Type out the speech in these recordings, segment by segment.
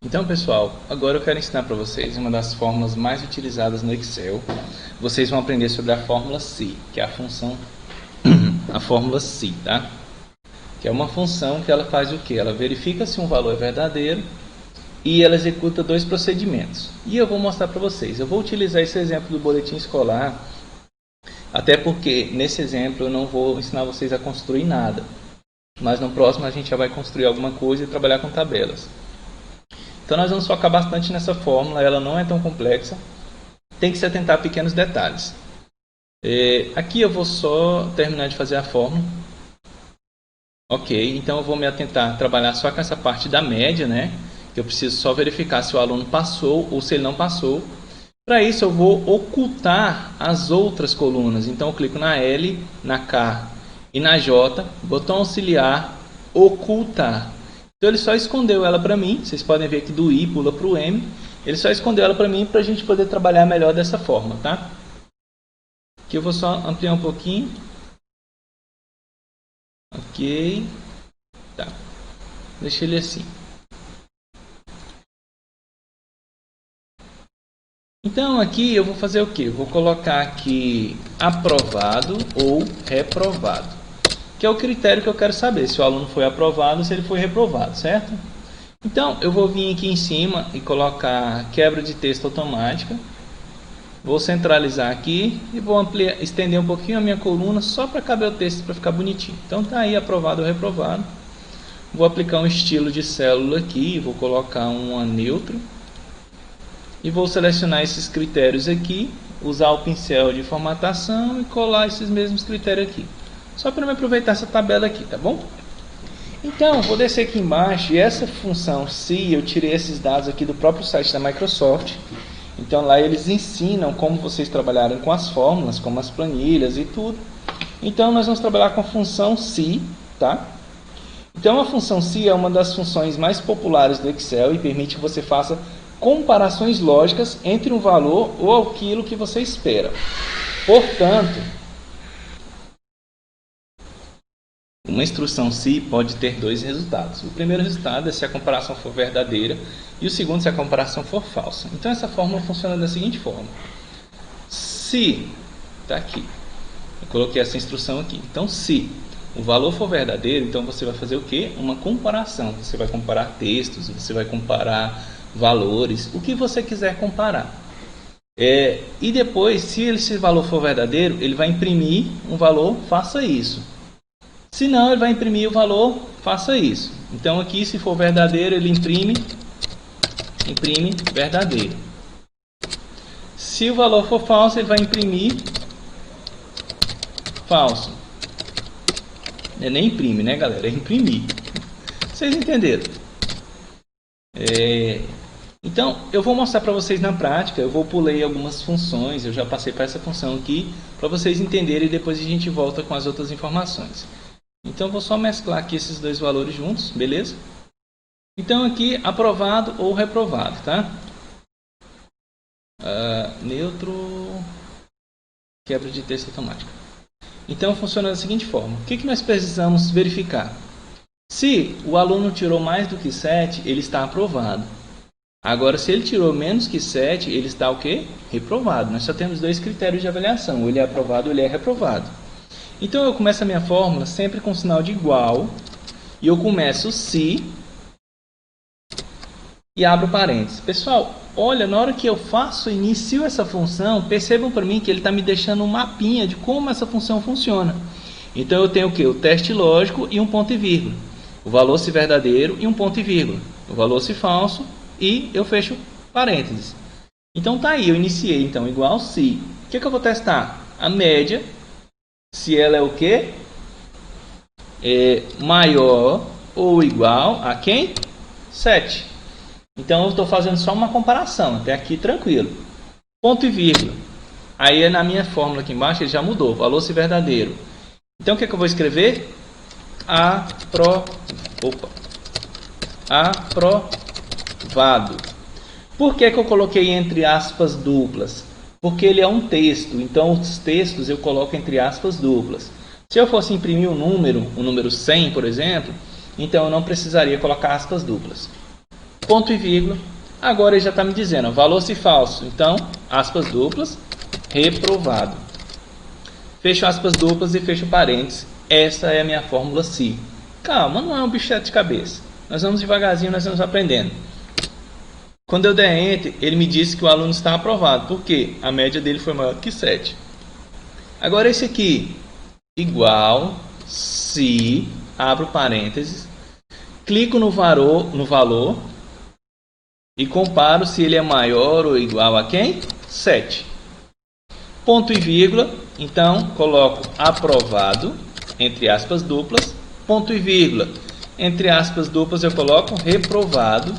Então, pessoal, agora eu quero ensinar para vocês uma das fórmulas mais utilizadas no Excel. Vocês vão aprender sobre a fórmula SI, que é a função, a fórmula SI, tá? Que é uma função que ela faz o quê? Ela verifica se um valor é verdadeiro e ela executa dois procedimentos. E eu vou mostrar para vocês. Eu vou utilizar esse exemplo do boletim escolar, até porque nesse exemplo eu não vou ensinar vocês a construir nada. Mas no próximo a gente já vai construir alguma coisa e trabalhar com tabelas. Então nós vamos focar bastante nessa fórmula, ela não é tão complexa, tem que se atentar a pequenos detalhes. Aqui eu vou só terminar de fazer a fórmula. Ok, então eu vou me atentar a trabalhar só com essa parte da média, né? Eu preciso só verificar se o aluno passou ou se ele não passou. Para isso eu vou ocultar as outras colunas, então eu clico na L, na K e na J, botão auxiliar, ocultar. Então ele só escondeu ela para mim, vocês podem ver que do I pula para o M, ele só escondeu ela para mim para a gente poder trabalhar melhor dessa forma, tá? Aqui eu vou só ampliar um pouquinho. Ok, tá, deixa ele assim. Então aqui eu vou fazer o que? Eu vou colocar aqui aprovado ou reprovado, que é o critério que eu quero saber se o aluno foi aprovado ou se ele foi reprovado, certo? Então eu vou vir aqui em cima e colocar quebra de texto automática. Vou centralizar aqui e vou estender um pouquinho a minha coluna só para caber o texto, para ficar bonitinho. Então tá aí aprovado ou reprovado. Vou aplicar um estilo de célula aqui, vou colocar um neutro. E vou selecionar esses critérios aqui, usar o pincel de formatação e colar esses mesmos critérios aqui. Só para me aproveitar essa tabela aqui, tá bom? Então, vou descer aqui embaixo e essa função SI, eu tirei esses dados aqui do próprio site da Microsoft. Então lá eles ensinam como vocês trabalharem com as fórmulas, como as planilhas e tudo. Então nós vamos trabalhar com a função SI, tá? Então a função SI é uma das funções mais populares do Excel e permite que você faça comparações lógicas entre um valor ou aquilo que você espera. Portanto, uma instrução SI pode ter dois resultados. O primeiro resultado é se a comparação for verdadeira e o segundo se a comparação for falsa. Então essa fórmula funciona da seguinte forma. Se, está aqui, eu coloquei essa instrução aqui. Então se o valor for verdadeiro, então você vai fazer o quê? Uma comparação. Você vai comparar textos, você vai comparar valores, o que você quiser comparar. E depois, se esse valor for verdadeiro, ele vai imprimir um valor, faça isso. Se não, ele vai imprimir o valor, faça isso. Então aqui, se for verdadeiro, ele imprime verdadeiro. Se o valor for falso, ele vai imprimir falso. Nem imprime, né, galera? É imprimir. Vocês entenderam? Então, eu vou mostrar para vocês na prática. Eu vou pulei algumas funções. Eu já passei para essa função aqui, para vocês entenderem e depois a gente volta com as outras informações. Então, eu vou só mesclar aqui esses dois valores juntos, beleza? Então, aqui, aprovado ou reprovado, tá? Neutro, quebra de texto automática. Então, funciona da seguinte forma. O que nós precisamos verificar? Se o aluno tirou mais do que 7, ele está aprovado. Agora, se ele tirou menos que 7, ele está o quê? Reprovado. Nós só temos dois critérios de avaliação. Ou ele é aprovado ou ele é reprovado. Então, eu começo a minha fórmula sempre com sinal de igual. E eu começo se e abro parênteses. Pessoal, olha, na hora que eu inicio essa função, percebam para mim que ele está me deixando um mapinha de como essa função funciona. Então, eu tenho o quê? O teste lógico e um ponto e vírgula. O valor se verdadeiro e um ponto e vírgula. O valor se falso e eu fecho parênteses. Então, tá aí, eu iniciei. Então, igual se. O que eu vou testar? A média. Se ela é o quê? Maior ou igual a quem? 7. Então, eu estou fazendo só uma comparação. Até aqui, tranquilo. Ponto e vírgula. Aí, na minha fórmula aqui embaixo, ele já mudou. Valor se verdadeiro. Então, o que eu vou escrever? Aprovado. Por que eu coloquei entre aspas duplas? Porque ele é um texto, então os textos eu coloco entre aspas duplas. Se eu fosse imprimir um número, o número 100, por exemplo, então eu não precisaria colocar aspas duplas. ponto e vírgula. Agora ele já está me dizendo, valor se falso, então, aspas duplas, reprovado. Fecho aspas duplas e fecho parênteses. Essa é a minha fórmula se. Calma, não é um bicho de cabeça. Nós vamos devagarzinho, nós vamos aprendendo. Quando eu der Enter, ele me disse que o aluno está aprovado. Por quê? A média dele foi maior que 7. Agora esse aqui, igual se, abro parênteses, clico no valor e comparo se ele é maior ou igual a quem? 7. Ponto e vírgula, então coloco aprovado, entre aspas duplas, ponto e vírgula, entre aspas duplas eu coloco reprovado,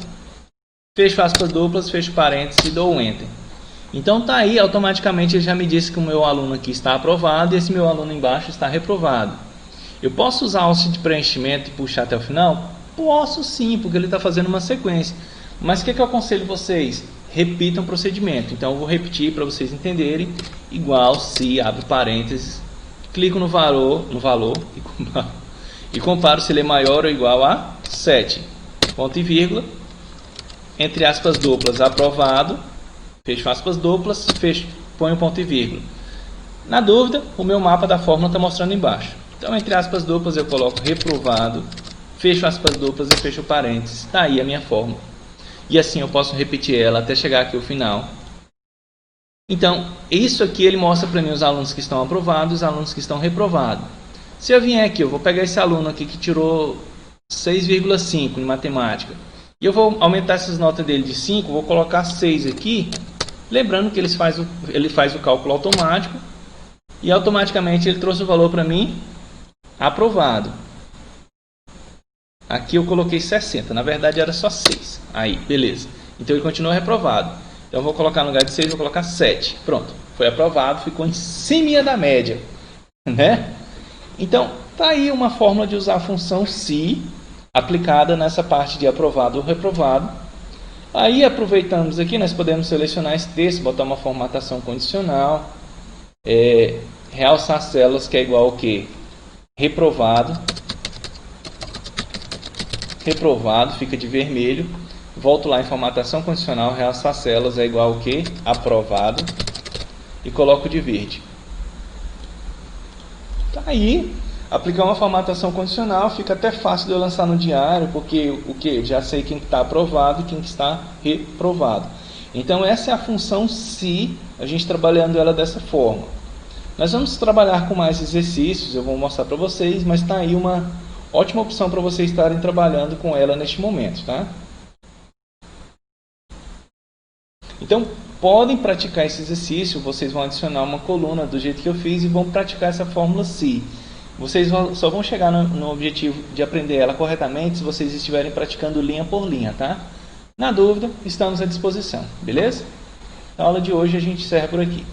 fecho aspas duplas, fecho parênteses e dou Enter. Então tá aí, automaticamente ele já me disse que o meu aluno aqui está aprovado e esse meu aluno embaixo está reprovado. Eu posso usar a alça de preenchimento e puxar até o final? Posso sim, porque ele está fazendo uma sequência. Mas o que eu aconselho vocês? Repitam o procedimento. Então eu vou repetir para vocês entenderem. Igual se, abre parênteses, clico no valor e comparo se ele é maior ou igual a 7. Ponto e vírgula, entre aspas duplas, aprovado, fecho aspas duplas, ponho ponto e vírgula. Na dúvida, o meu mapa da fórmula está mostrando embaixo. Então, entre aspas duplas, eu coloco reprovado, fecho aspas duplas e fecho parênteses. Está aí a minha fórmula. E assim eu posso repetir ela até chegar aqui ao final. Então, isso aqui ele mostra para mim os alunos que estão aprovados e os alunos que estão reprovados. Se eu vier aqui, eu vou pegar esse aluno aqui que tirou 6,5 em matemática. E eu vou aumentar essas notas dele de 5, vou colocar 6 aqui. Lembrando que ele faz o cálculo automático. E automaticamente ele trouxe o valor para mim aprovado. Aqui eu coloquei 60, na verdade era só 6. Aí, beleza. Então ele continua reprovado. Então eu vou colocar no lugar de 6, vou colocar 7. Pronto, foi aprovado, ficou em cima da média. Né? Então, tá aí uma forma de usar a função se aplicada nessa parte de aprovado ou reprovado. Aí aproveitamos aqui, nós podemos selecionar esse texto, botar uma formatação condicional, realçar células que é igual ao que? Reprovado. Reprovado, fica de vermelho. Volto lá em formatação condicional, realçar células é igual ao que? Aprovado. E coloco de verde. Tá aí. Aplicar uma formatação condicional fica até fácil de eu lançar no diário, porque o que? Já sei quem está aprovado e quem está reprovado. Então essa é a função se, a gente trabalhando ela dessa forma. Nós vamos trabalhar com mais exercícios, eu vou mostrar para vocês, mas está aí uma ótima opção para vocês estarem trabalhando com ela neste momento, tá? Então, podem praticar esse exercício, vocês vão adicionar uma coluna do jeito que eu fiz e vão praticar essa fórmula se. Vocês só vão chegar no objetivo de aprender ela corretamente se vocês estiverem praticando linha por linha, tá? Na dúvida, estamos à disposição, beleza? A aula de hoje a gente encerra por aqui.